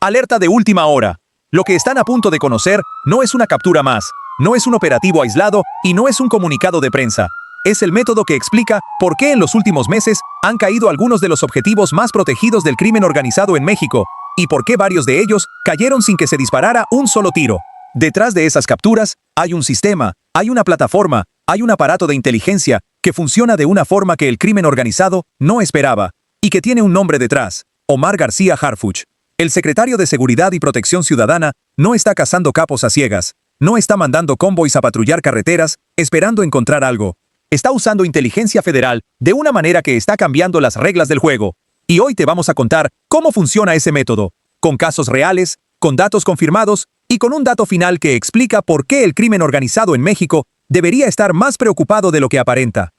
Alerta de última hora. Lo que están a punto de conocer no es una captura más, no es un operativo aislado y no es un comunicado de prensa. Es el método que explica por qué en los últimos meses han caído algunos de los objetivos más protegidos del crimen organizado en México y por qué varios de ellos cayeron sin que se disparara un solo tiro. Detrás de esas capturas hay un sistema, hay una plataforma, hay un aparato de inteligencia que funciona de una forma que el crimen organizado no esperaba y que tiene un nombre detrás: Omar García Harfuch. El secretario de Seguridad y Protección Ciudadana no está cazando capos a ciegas, no está mandando convoys a patrullar carreteras esperando encontrar algo. Está usando inteligencia federal de una manera que está cambiando las reglas del juego. Y hoy te vamos a contar cómo funciona ese método, con casos reales, con datos confirmados y con un dato final que explica por qué el crimen organizado en México debería estar más preocupado de lo que aparenta.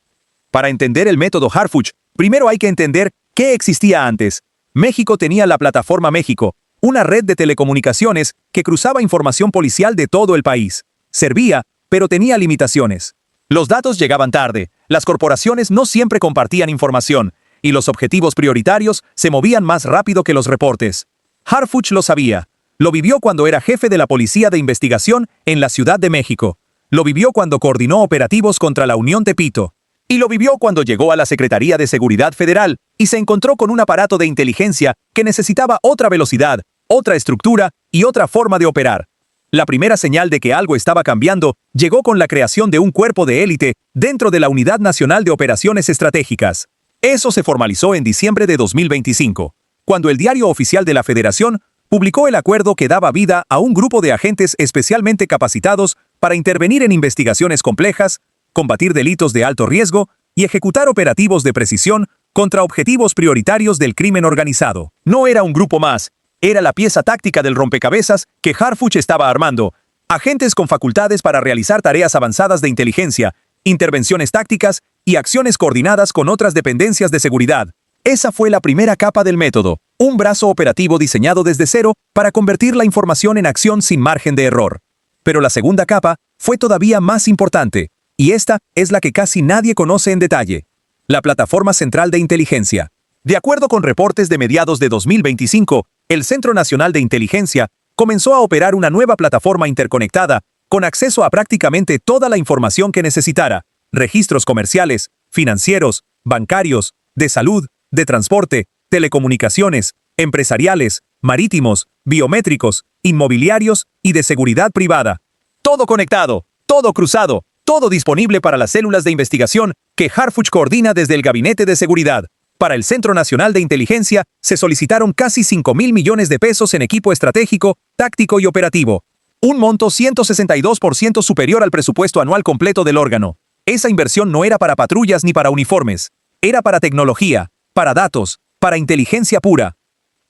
Para entender el método Harfuch, primero hay que entender qué existía antes. México tenía la Plataforma México, una red de telecomunicaciones que cruzaba información policial de todo el país. Servía, pero tenía limitaciones. Los datos llegaban tarde, las corporaciones no siempre compartían información, y los objetivos prioritarios se movían más rápido que los reportes. Harfuch lo sabía. Lo vivió cuando era jefe de la Policía de Investigación en la Ciudad de México. Lo vivió cuando coordinó operativos contra la Unión Tepito. Y lo vivió cuando llegó a la Secretaría de Seguridad Federal y se encontró con un aparato de inteligencia que necesitaba otra velocidad, otra estructura y otra forma de operar. La primera señal de que algo estaba cambiando llegó con la creación de un cuerpo de élite dentro de la Unidad Nacional de Operaciones Estratégicas. Eso se formalizó en diciembre de 2025, cuando el Diario Oficial de la Federación publicó el acuerdo que daba vida a un grupo de agentes especialmente capacitados para intervenir en investigaciones complejas, combatir delitos de alto riesgo y ejecutar operativos de precisión contra objetivos prioritarios del crimen organizado. No era un grupo más, era la pieza táctica del rompecabezas que Harfuch estaba armando, agentes con facultades para realizar tareas avanzadas de inteligencia, intervenciones tácticas y acciones coordinadas con otras dependencias de seguridad. Esa fue la primera capa del método, un brazo operativo diseñado desde cero para convertir la información en acción sin margen de error. Pero la segunda capa fue todavía más importante, y esta es la que casi nadie conoce en detalle: la Plataforma Central de Inteligencia. De acuerdo con reportes de mediados de 2025, el Centro Nacional de Inteligencia comenzó a operar una nueva plataforma interconectada con acceso a prácticamente toda la información que necesitara: registros comerciales, financieros, bancarios, de salud, de transporte, telecomunicaciones, empresariales, marítimos, biométricos, inmobiliarios y de seguridad privada. Todo conectado, todo cruzado, todo disponible para las células de investigación que Harfuch coordina desde el Gabinete de Seguridad. Para el Centro Nacional de Inteligencia se solicitaron casi 5,000 millones de pesos en equipo estratégico, táctico y operativo. Un monto 162% superior al presupuesto anual completo del órgano. Esa inversión no era para patrullas ni para uniformes. Era para tecnología, para datos, para inteligencia pura.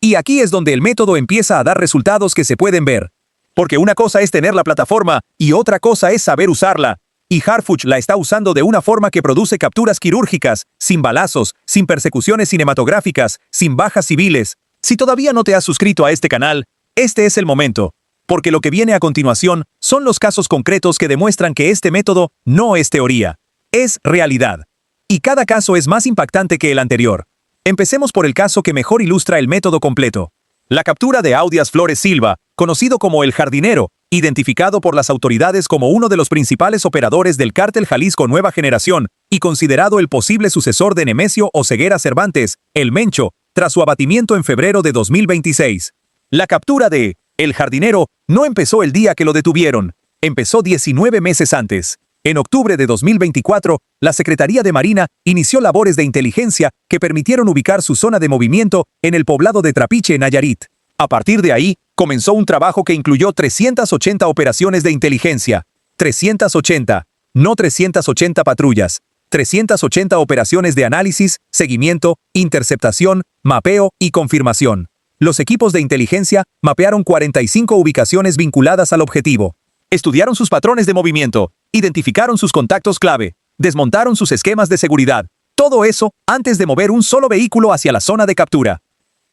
Y aquí es donde el método empieza a dar resultados que se pueden ver. Porque una cosa es tener la plataforma y otra cosa es saber usarla. Y Harfuch la está usando de una forma que produce capturas quirúrgicas, sin balazos, sin persecuciones cinematográficas, sin bajas civiles. Si todavía no te has suscrito a este canal, este es el momento. Porque lo que viene a continuación son los casos concretos que demuestran que este método no es teoría, es realidad. Y cada caso es más impactante que el anterior. Empecemos por el caso que mejor ilustra el método completo. La captura de Audias Flores Silva, conocido como El Jardinero, identificado por las autoridades como uno de los principales operadores del Cártel Jalisco Nueva Generación y considerado el posible sucesor de Nemesio Oseguera Cervantes, el Mencho, tras su abatimiento en febrero de 2026. La captura de El Jardinero no empezó el día que lo detuvieron, empezó 19 meses antes. En octubre de 2024, la Secretaría de Marina inició labores de inteligencia que permitieron ubicar su zona de movimiento en el poblado de Trapiche, Nayarit. A partir de ahí, comenzó un trabajo que incluyó 380 operaciones de inteligencia. 380, no 380 patrullas. 380 operaciones de análisis, seguimiento, interceptación, mapeo y confirmación. Los equipos de inteligencia mapearon 45 ubicaciones vinculadas al objetivo. Estudiaron sus patrones de movimiento, identificaron sus contactos clave, desmontaron sus esquemas de seguridad. Todo eso antes de mover un solo vehículo hacia la zona de captura.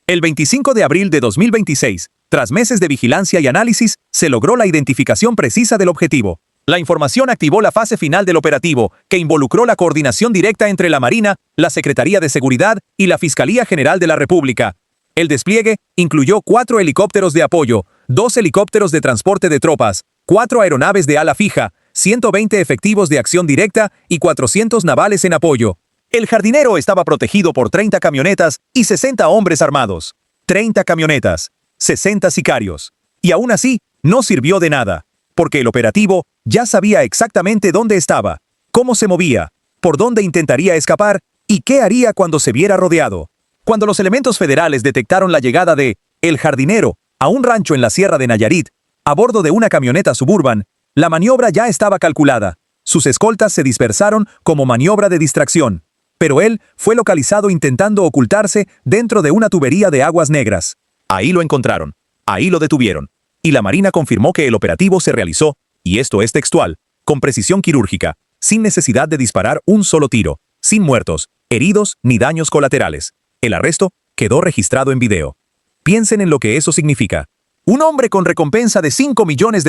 El 25 de abril de 2026, tras meses de vigilancia y análisis, se logró la identificación precisa del objetivo. La información activó la fase final del operativo, que involucró la coordinación directa entre la Marina, la Secretaría de Seguridad y la Fiscalía General de la República. El despliegue incluyó 4 helicópteros de apoyo, 2 helicópteros de transporte de tropas, 4 aeronaves de ala fija, 120 efectivos de acción directa y 400 navales en apoyo. El jardinero estaba protegido por 30 camionetas y 60 hombres armados. 30 camionetas, 60 sicarios. Y aún así, no sirvió de nada, porque el operativo ya sabía exactamente dónde estaba, cómo se movía, por dónde intentaría escapar y qué haría cuando se viera rodeado. Cuando los elementos federales detectaron la llegada de El Jardinero a un rancho en la Sierra de Nayarit, a bordo de una camioneta Suburban, la maniobra ya estaba calculada. Sus escoltas se dispersaron como maniobra de distracción, pero él fue localizado intentando ocultarse dentro de una tubería de aguas negras. Ahí lo encontraron, ahí lo detuvieron, y la Marina confirmó que el operativo se realizó, y esto es textual, con precisión quirúrgica, sin necesidad de disparar un solo tiro, sin muertos, heridos ni daños colaterales. El arresto quedó registrado en video. Piensen en lo que eso significa. Un hombre con recompensa de $5 millones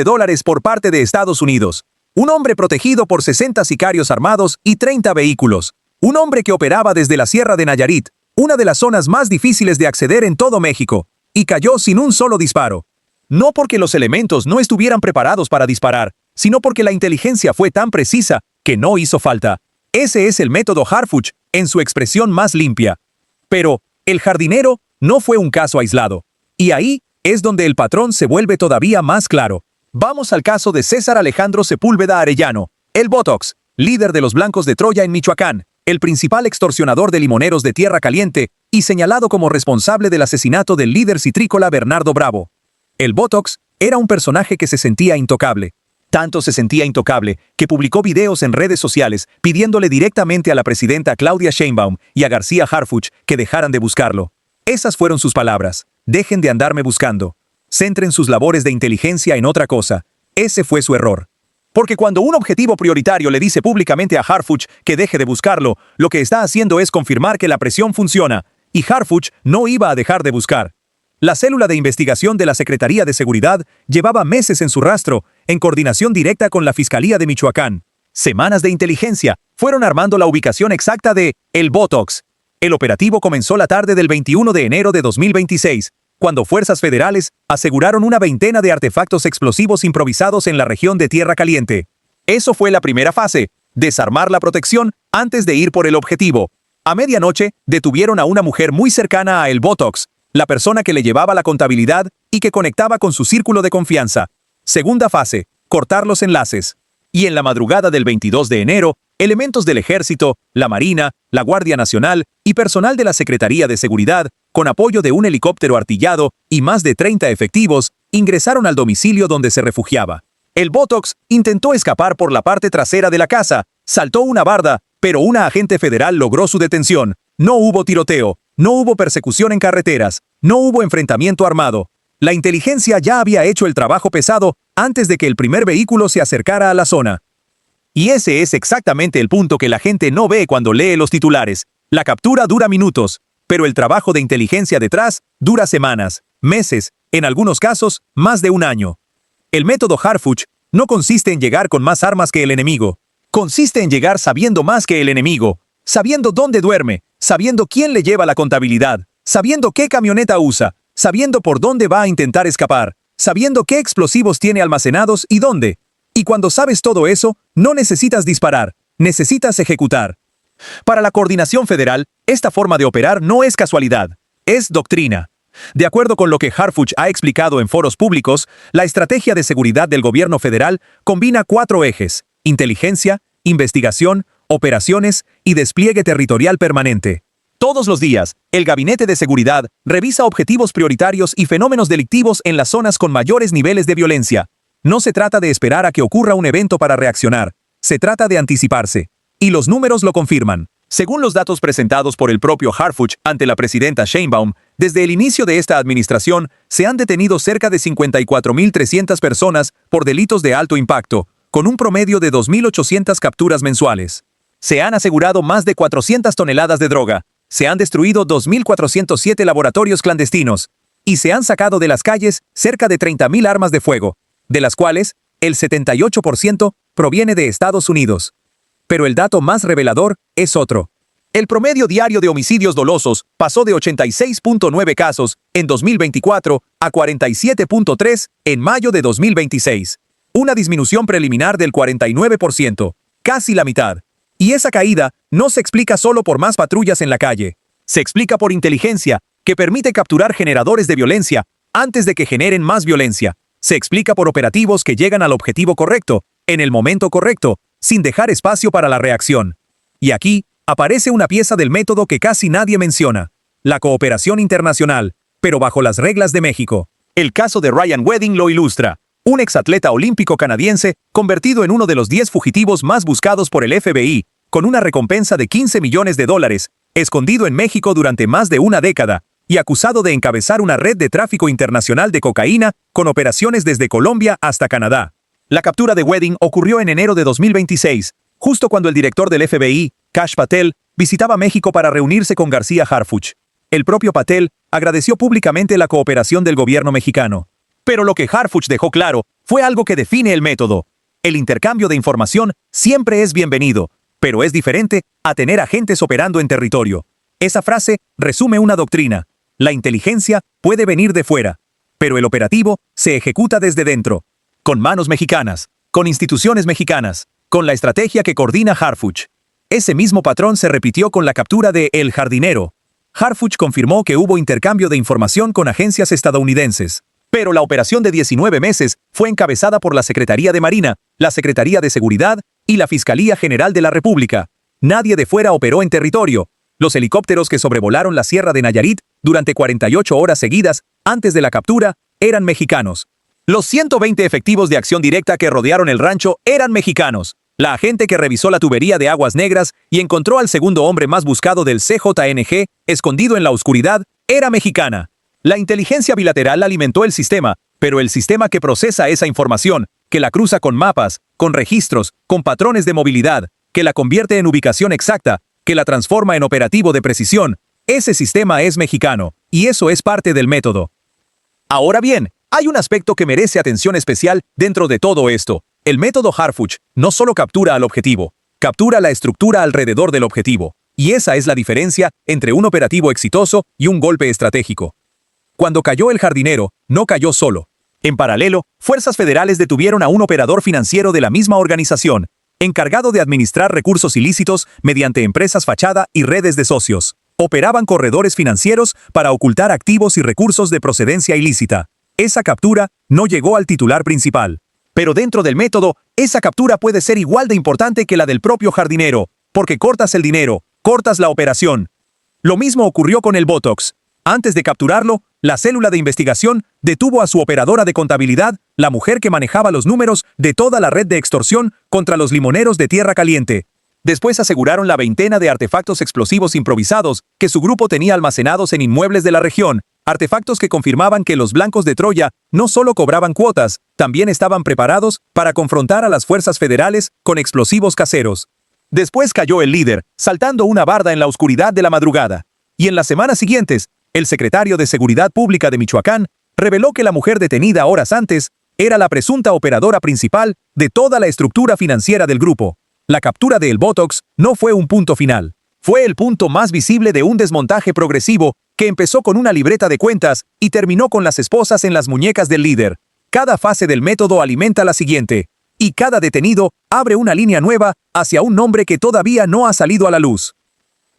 por parte de Estados Unidos. Un hombre protegido por 60 sicarios armados y 30 vehículos. Un hombre que operaba desde la Sierra de Nayarit, una de las zonas más difíciles de acceder en todo México, y cayó sin un solo disparo. No porque los elementos no estuvieran preparados para disparar, sino porque la inteligencia fue tan precisa que no hizo falta. Ese es el método Harfuch en su expresión más limpia. Pero el jardinero no fue un caso aislado. Y ahí es donde el patrón se vuelve todavía más claro. Vamos al caso de César Alejandro Sepúlveda Arellano, el Botox, líder de los Blancos de Troya en Michoacán, el principal extorsionador de limoneros de Tierra Caliente y señalado como responsable del asesinato del líder citrícola Bernardo Bravo. El Botox era un personaje que se sentía intocable. Tanto se sentía intocable que publicó videos en redes sociales pidiéndole directamente a la presidenta Claudia Sheinbaum y a García Harfuch que dejaran de buscarlo. Esas fueron sus palabras. Dejen de andarme buscando. Centren sus labores de inteligencia en otra cosa. Ese fue su error. Porque cuando un objetivo prioritario le dice públicamente a Harfuch que deje de buscarlo, lo que está haciendo es confirmar que la presión funciona, y Harfuch no iba a dejar de buscar. La célula de investigación de la Secretaría de Seguridad llevaba meses en su rastro, en coordinación directa con la Fiscalía de Michoacán. Semanas de inteligencia fueron armando la ubicación exacta de El Botox. El operativo comenzó la tarde del 21 de enero de 2026, cuando fuerzas federales aseguraron una veintena de artefactos explosivos improvisados en la región de Tierra Caliente. Eso fue la primera fase, desarmar la protección antes de ir por el objetivo. A medianoche, detuvieron a una mujer muy cercana a El Botox, la persona que le llevaba la contabilidad y que conectaba con su círculo de confianza. Segunda fase, cortar los enlaces. Y en la madrugada del 22 de enero, elementos del Ejército, la Marina, la Guardia Nacional y personal de la Secretaría de Seguridad, con apoyo de un helicóptero artillado y más de 30 efectivos, ingresaron al domicilio donde se refugiaba. El Botox intentó escapar por la parte trasera de la casa, saltó una barda, pero una agente federal logró su detención. No hubo tiroteo, no hubo persecución en carreteras, no hubo enfrentamiento armado. La inteligencia ya había hecho el trabajo pesado antes de que el primer vehículo se acercara a la zona. Y ese es exactamente el punto que la gente no ve cuando lee los titulares. La captura dura minutos, pero el trabajo de inteligencia detrás dura semanas, meses, en algunos casos, más de un año. El método Harfuch no consiste en llegar con más armas que el enemigo. Consiste en llegar sabiendo más que el enemigo, sabiendo dónde duerme, sabiendo quién le lleva la contabilidad, sabiendo qué camioneta usa, sabiendo por dónde va a intentar escapar, sabiendo qué explosivos tiene almacenados y dónde. Y cuando sabes todo eso, no necesitas disparar, necesitas ejecutar. Para la coordinación federal, esta forma de operar no es casualidad, es doctrina. De acuerdo con lo que Harfuch ha explicado en foros públicos, la estrategia de seguridad del gobierno federal combina 4 ejes: inteligencia, investigación, operaciones y despliegue territorial permanente. Todos los días, el Gabinete de Seguridad revisa objetivos prioritarios y fenómenos delictivos en las zonas con mayores niveles de violencia. No se trata de esperar a que ocurra un evento para reaccionar, se trata de anticiparse. Y los números lo confirman. Según los datos presentados por el propio Harfuch ante la presidenta Sheinbaum, desde el inicio de esta administración se han detenido cerca de 54.300 personas por delitos de alto impacto, con un promedio de 2.800 capturas mensuales. Se han asegurado más de 400 toneladas de droga, se han destruido 2.407 laboratorios clandestinos, y se han sacado de las calles cerca de 30.000 armas de fuego, de las cuales el 78% proviene de Estados Unidos. Pero el dato más revelador es otro. El promedio diario de homicidios dolosos pasó de 86.9 casos en 2024 a 47.3 en mayo de 2026. Una disminución preliminar del 49%, casi la mitad. Y esa caída no se explica solo por más patrullas en la calle. Se explica por inteligencia, que permite capturar generadores de violencia antes de que generen más violencia. Se explica por operativos que llegan al objetivo correcto, en el momento correcto, sin dejar espacio para la reacción. Y aquí aparece una pieza del método que casi nadie menciona: la cooperación internacional, pero bajo las reglas de México. El caso de Ryan Wedding lo ilustra. Un exatleta olímpico canadiense convertido en uno de los 10 fugitivos más buscados por el FBI, con una recompensa de $15 millones, escondido en México durante más de una década, y acusado de encabezar una red de tráfico internacional de cocaína con operaciones desde Colombia hasta Canadá. La captura de Wedding ocurrió en enero de 2026, justo cuando el director del FBI, Kash Patel, visitaba México para reunirse con García Harfuch. El propio Patel agradeció públicamente la cooperación del gobierno mexicano. Pero lo que Harfuch dejó claro fue algo que define el método. El intercambio de información siempre es bienvenido, pero es diferente a tener agentes operando en territorio. Esa frase resume una doctrina. La inteligencia puede venir de fuera, pero el operativo se ejecuta desde dentro, con manos mexicanas, con instituciones mexicanas, con la estrategia que coordina Harfuch. Ese mismo patrón se repitió con la captura de El Jardinero. Harfuch confirmó que hubo intercambio de información con agencias estadounidenses. Pero la operación de 19 meses fue encabezada por la Secretaría de Marina, la Secretaría de Seguridad y la Fiscalía General de la República. Nadie de fuera operó en territorio. Los helicópteros que sobrevolaron la Sierra de Nayarit durante 48 horas seguidas antes de la captura eran mexicanos. Los 120 efectivos de acción directa que rodearon el rancho eran mexicanos. La agente que revisó la tubería de Aguas Negras y encontró al segundo hombre más buscado del CJNG, escondido en la oscuridad, era mexicana. La inteligencia bilateral alimentó el sistema, pero el sistema que procesa esa información, que la cruza con mapas, con registros, con patrones de movilidad, que la convierte en ubicación exacta, que la transforma en operativo de precisión, ese sistema es mexicano, y eso es parte del método. Ahora bien, hay un aspecto que merece atención especial dentro de todo esto. El método Harfuch no solo captura al objetivo, captura la estructura alrededor del objetivo, y esa es la diferencia entre un operativo exitoso y un golpe estratégico. Cuando cayó El Jardinero, no cayó solo. En paralelo, fuerzas federales detuvieron a un operador financiero de la misma organización, encargado de administrar recursos ilícitos mediante empresas fachada y redes de socios. Operaban corredores financieros para ocultar activos y recursos de procedencia ilícita. Esa captura no llegó al titular principal. Pero dentro del método, esa captura puede ser igual de importante que la del propio Jardinero, porque cortas el dinero, cortas la operación. Lo mismo ocurrió con el Botox. Antes de capturarlo, la célula de investigación detuvo a su operadora de contabilidad, la mujer que manejaba los números de toda la red de extorsión contra los limoneros de Tierra Caliente. Después aseguraron la veintena de artefactos explosivos improvisados que su grupo tenía almacenados en inmuebles de la región, artefactos que confirmaban que los blancos de Troya no solo cobraban cuotas, también estaban preparados para confrontar a las fuerzas federales con explosivos caseros. Después cayó el líder, saltando una barda en la oscuridad de la madrugada. Y en las semanas siguientes, el secretario de Seguridad Pública de Michoacán reveló que la mujer detenida horas antes era la presunta operadora principal de toda la estructura financiera del grupo. La captura de El Botox no fue un punto final. Fue el punto más visible de un desmontaje progresivo que empezó con una libreta de cuentas y terminó con las esposas en las muñecas del líder. Cada fase del método alimenta la siguiente, y cada detenido abre una línea nueva hacia un nombre que todavía no ha salido a la luz.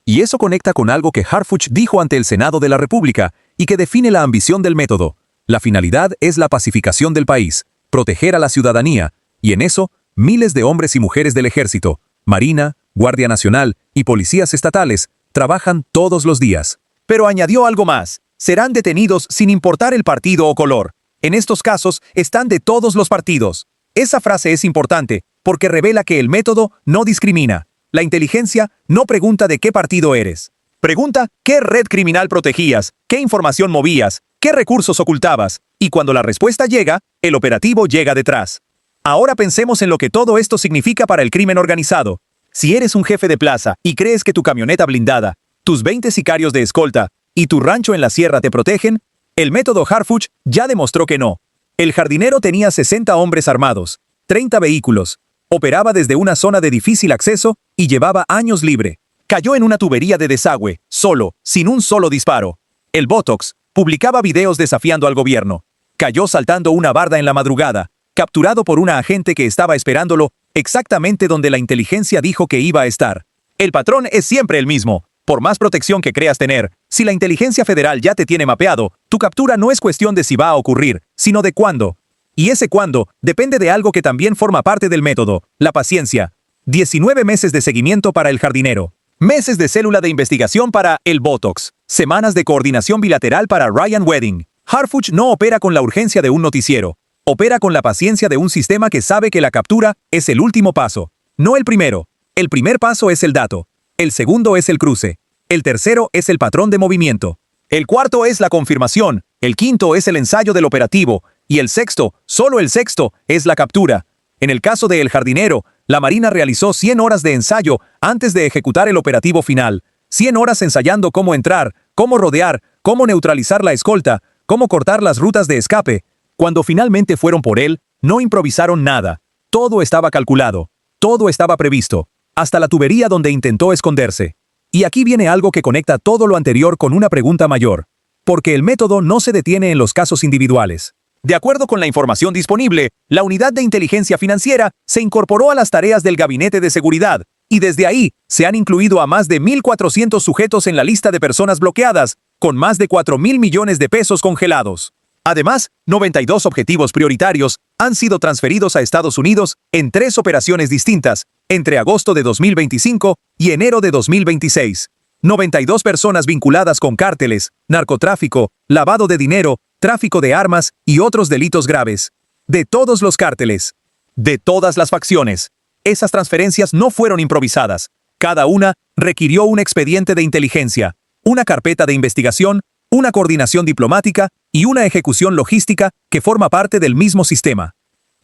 Y eso conecta con algo que Harfuch dijo ante el Senado de la República y que define la ambición del método. La finalidad es la pacificación del país, proteger a la ciudadanía, y en eso, miles de hombres y mujeres del Ejército, Marina, Guardia Nacional y policías estatales trabajan todos los días. Pero añadió algo más: serán detenidos sin importar el partido o color. En estos casos están de todos los partidos. Esa frase es importante porque revela que el método no discrimina. La inteligencia no pregunta de qué partido eres. Pregunta qué red criminal protegías, qué información movías, qué recursos ocultabas, y cuando la respuesta llega, el operativo llega detrás. Ahora pensemos en lo que todo esto significa para el crimen organizado. Si eres un jefe de plaza y crees que tu camioneta blindada, tus 20 sicarios de escolta y tu rancho en la sierra te protegen, el método Harfuch ya demostró que no. El Jardinero tenía 60 hombres armados, 30 vehículos, operaba desde una zona de difícil acceso y llevaba años libre. Cayó en una tubería de desagüe, solo, sin un solo disparo. El Botox publicaba videos desafiando al gobierno. Cayó saltando una barda en la madrugada, capturado por una agente que estaba esperándolo exactamente donde la inteligencia dijo que iba a estar. El patrón es siempre el mismo. Por más protección que creas tener, si la inteligencia federal ya te tiene mapeado, tu captura no es cuestión de si va a ocurrir, sino de cuándo. Y ese cuándo depende de algo que también forma parte del método, la paciencia. 19 meses de seguimiento para el jardinero. Meses de célula de investigación para el Botox. Semanas de coordinación bilateral para Ryan Wedding. Harfuch no opera con la urgencia de un noticiero. Opera con la paciencia de un sistema que sabe que la captura es el último paso. No el primero. El primer paso es el dato. El segundo es el cruce. El tercero es el patrón de movimiento. El cuarto es la confirmación. El quinto es el ensayo del operativo. Y el sexto, solo el sexto, es la captura. En el caso de El Jardinero, la Marina realizó 100 horas de ensayo antes de ejecutar el operativo final. 100 horas ensayando cómo entrar, cómo rodear, cómo neutralizar la escolta, cómo cortar las rutas de escape. Cuando finalmente fueron por él, no improvisaron nada. Todo estaba calculado. Todo estaba previsto. Hasta la tubería donde intentó esconderse. Y aquí viene algo que conecta todo lo anterior con una pregunta mayor. Porque el método no se detiene en los casos individuales. De acuerdo con la información disponible, la unidad de inteligencia financiera se incorporó a las tareas del Gabinete de Seguridad, y desde ahí se han incluido a más de 1.400 sujetos en la lista de personas bloqueadas, con más de 4.000 millones de pesos congelados. Además, 92 objetivos prioritarios han sido transferidos a Estados Unidos en 3 operaciones distintas, entre agosto de 2025 y enero de 2026. 92 personas vinculadas con cárteles, narcotráfico, lavado de dinero, tráfico de armas y otros delitos graves. De todos los cárteles. De todas las facciones. Esas transferencias no fueron improvisadas. Cada una requirió un expediente de inteligencia, una carpeta de investigación, una coordinación diplomática y una ejecución logística que forma parte del mismo sistema.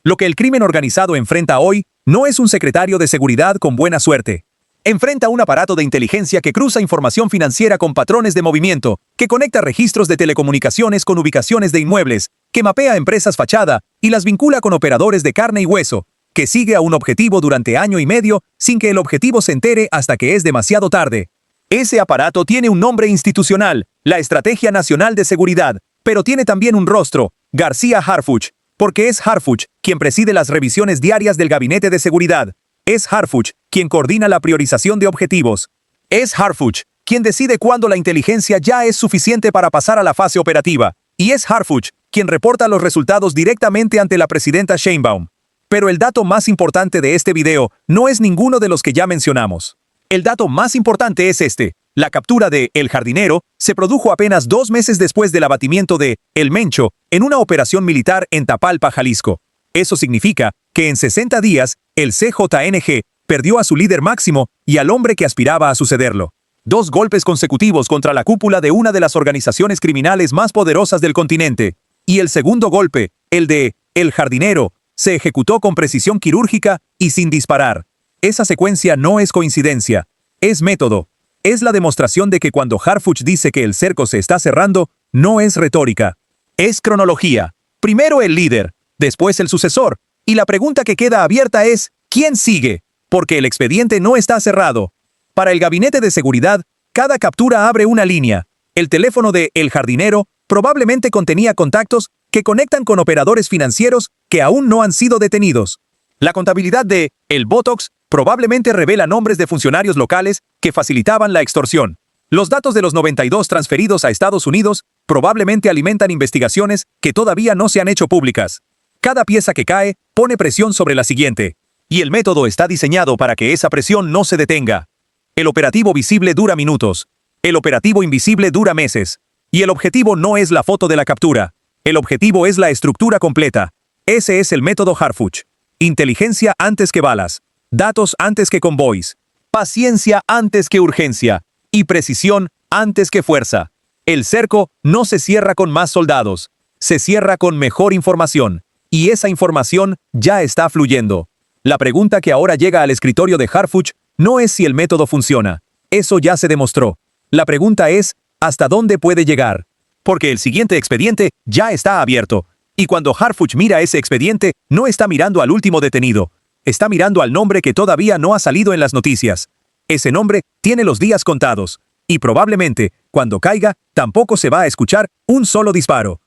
Lo que el crimen organizado enfrenta hoy no es un secretario de seguridad con buena suerte. Enfrenta un aparato de inteligencia que cruza información financiera con patrones de movimiento, que conecta registros de telecomunicaciones con ubicaciones de inmuebles, que mapea empresas fachada y las vincula con operadores de carne y hueso, que sigue a un objetivo durante año y medio sin que el objetivo se entere hasta que es demasiado tarde. Ese aparato tiene un nombre institucional, la Estrategia Nacional de Seguridad, pero tiene también un rostro, García Harfuch, porque es Harfuch quien preside las revisiones diarias del Gabinete de Seguridad. Es Harfuch quien coordina la priorización de objetivos. Es Harfuch quien decide cuándo la inteligencia ya es suficiente para pasar a la fase operativa. Y es Harfuch quien reporta los resultados directamente ante la presidenta Sheinbaum. Pero el dato más importante de este video no es ninguno de los que ya mencionamos. El dato más importante es este. La captura de El Jardinero se produjo apenas 2 meses después del abatimiento de El Mencho en una operación militar en Tapalpa, Jalisco. Eso significa que en 60 días, el CJNG perdió a su líder máximo y al hombre que aspiraba a sucederlo. 2 golpes consecutivos contra la cúpula de una de las organizaciones criminales más poderosas del continente. Y el segundo golpe, el de El Jardinero, se ejecutó con precisión quirúrgica y sin disparar. Esa secuencia no es coincidencia, es método. Es la demostración de que cuando Harfuch dice que el cerco se está cerrando, no es retórica. Es cronología. Primero el líder, después el sucesor. Y la pregunta que queda abierta es, ¿quién sigue? Porque el expediente no está cerrado. Para el Gabinete de Seguridad, cada captura abre una línea. El teléfono de El Jardinero probablemente contenía contactos que conectan con operadores financieros que aún no han sido detenidos. La contabilidad de El Botox probablemente revela nombres de funcionarios locales que facilitaban la extorsión. Los datos de los 92 transferidos a Estados Unidos probablemente alimentan investigaciones que todavía no se han hecho públicas. Cada pieza que cae pone presión sobre la siguiente. Y el método está diseñado para que esa presión no se detenga. El operativo visible dura minutos. El operativo invisible dura meses. Y el objetivo no es la foto de la captura. El objetivo es la estructura completa. Ese es el método Harfuch. Inteligencia antes que balas. Datos antes que convoys. Paciencia antes que urgencia. Y precisión antes que fuerza. El cerco no se cierra con más soldados. Se cierra con mejor información. Y esa información ya está fluyendo. La pregunta que ahora llega al escritorio de Harfuch no es si el método funciona. Eso ya se demostró. La pregunta es, ¿hasta dónde puede llegar? Porque el siguiente expediente ya está abierto. Y cuando Harfuch mira ese expediente, no está mirando al último detenido. Está mirando al nombre que todavía no ha salido en las noticias. Ese nombre tiene los días contados. Y probablemente, cuando caiga, tampoco se va a escuchar un solo disparo.